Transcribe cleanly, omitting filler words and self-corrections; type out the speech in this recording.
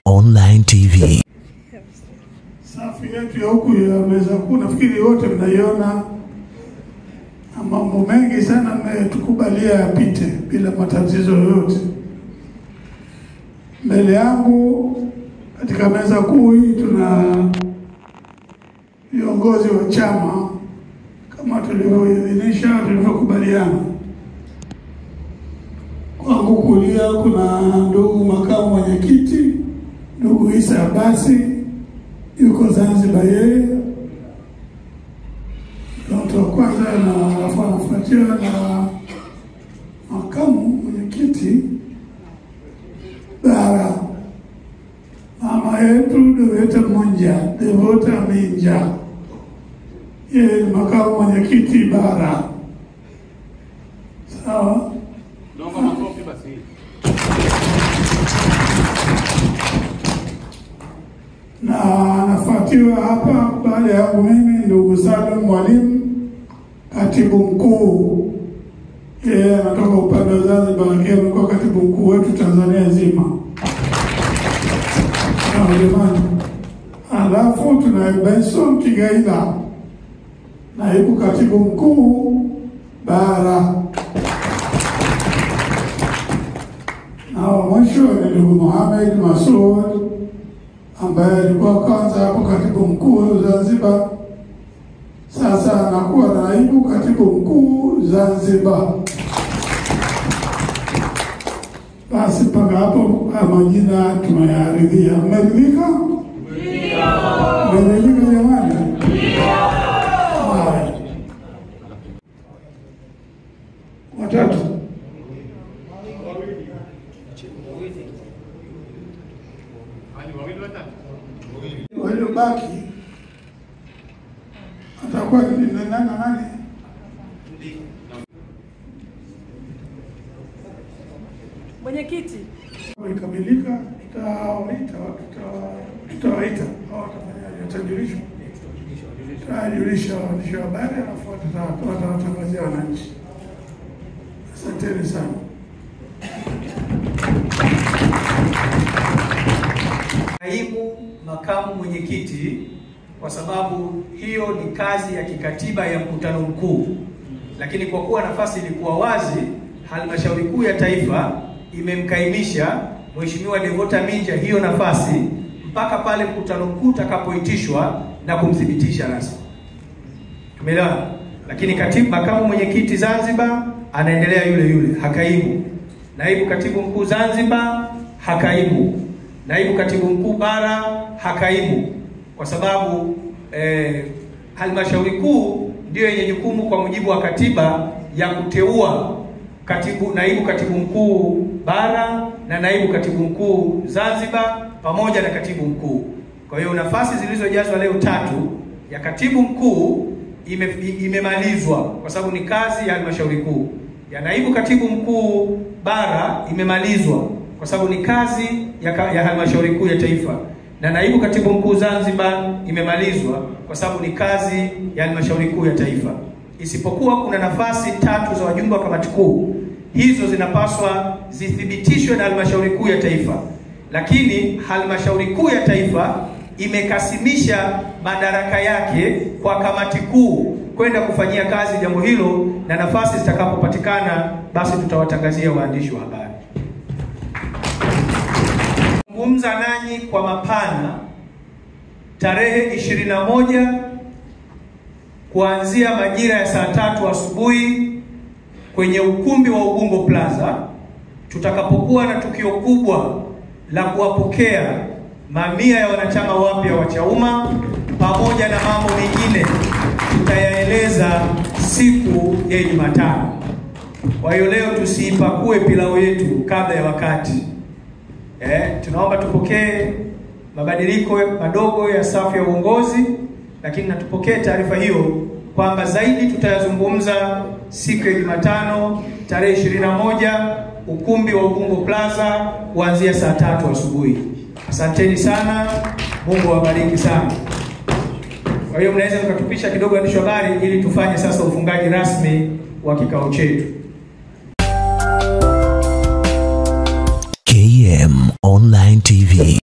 Online TV. Safu yetu ya huku ya meza kuu nafikiri wote mnaiona, mambo mengi sana mmetukubalia yapite bila matatizo yoyote. Mbele yangu katika meza kuu hii tuna viongozi wa chama kama tulivyoidhinisha, tulivyokubaliana. Kwangu kulia kuna ndugu makamu mwenyekiti, ndugu Isa Abasi, yuko Zanzibar yeye. Mtu wa kwanza na anafuatiwa na makamu mwenyekiti bara, mama yetu Devota Minja, yeye ni makamu mwenyekiti bara. Sawa? Naomba makofi basi. Na anafuatiwa hapa baada ya mimi ndugu Salim Mwalimu, katibu mkuu. Yeye anatoka upande wa Zanzibar, lakini alikuwa katibu mkuu wetu Tanzania nzima. Jamani. Alafu tuna Benson Kigaila, naibu katibu mkuu bara. Na mwisho ni ndugu Mohamed Masoud, ambaye alikuwa kwanza hapo katibu mkuu Zanzibar, sasa anakuwa naibu katibu mkuu Zanzibar. Basi mpaka hapo majina tumeyaridhia. Mmeridhika? Ndio. Mmeridhika jamani? Ndio. Watatu. Waliobaki atakuwa ni nani? Mwenyekiti. Ikamilika, tutawaita au watajulishwa. Tutajulisha waandishi wa habari, alafu watawatangazia wananchi. Asanteni sana. Naibu makamu mwenyekiti, kwa sababu hiyo ni kazi ya kikatiba ya mkutano mkuu, lakini kwa kuwa nafasi ilikuwa wazi, halmashauri kuu ya taifa imemkaimisha Mheshimiwa Devota Minja hiyo nafasi mpaka pale mkutano mkuu utakapoitishwa na kumthibitisha rasmi. Tumeelewana? Lakini makamu mwenyekiti Zanzibar anaendelea yule hakaimu. Naibu katibu mkuu Zanzibar hakaimu. Naibu katibu mkuu bara hakaimu, kwa sababu halmashauri kuu ndio yenye jukumu kwa mujibu wa katiba ya kuteua naibu katibu mkuu bara na naibu katibu mkuu Zanzibar pamoja na katibu mkuu. Kwa hiyo nafasi zilizojazwa leo 3 ya katibu mkuu imemalizwa kwa sababu ni kazi ya halmashauri kuu. Ya naibu katibu mkuu bara imemalizwa kwa sababu ni kazi ya halmashauri kuu ya taifa, na naibu katibu mkuu Zanzibar imemalizwa kwa sababu ni kazi ya halmashauri kuu ya taifa. Isipokuwa kuna nafasi 3 za wajumbe wa kamati kuu, hizo zinapaswa zithibitishwe na halmashauri kuu ya taifa, lakini halmashauri kuu ya taifa imekasimisha madaraka yake kwa kamati kuu kwenda kufanyia kazi jambo hilo, na nafasi zitakapopatikana basi tutawatangazia waandishi wa habari. Zungumza nanyi kwa mapana tarehe 21 kuanzia majira ya saa 3 asubuhi kwenye ukumbi wa Ubungo Plaza, tutakapokuwa na tukio kubwa la kuwapokea mamia ya wanachama wapya wa Chauma pamoja na mambo mengine tutayaeleza siku ya Jumatano. Kwa hiyo leo tusiipakue pilau yetu kabla ya wakati. Tunaomba tupokee mabadiliko madogo ya safu ya uongozi, lakini natupokee taarifa hiyo kwamba zaidi tutayazungumza siku ya Jumatano tarehe 21 ukumbi wa Ubungo Plaza kuanzia saa 3 asubuhi. Asanteni sana, Mungu awabariki sana. Kwa hiyo mnaweza mkatupisha kidogo waandishi wa habari ili tufanye sasa ufungaji rasmi wa kikao chetu. KM Online TV.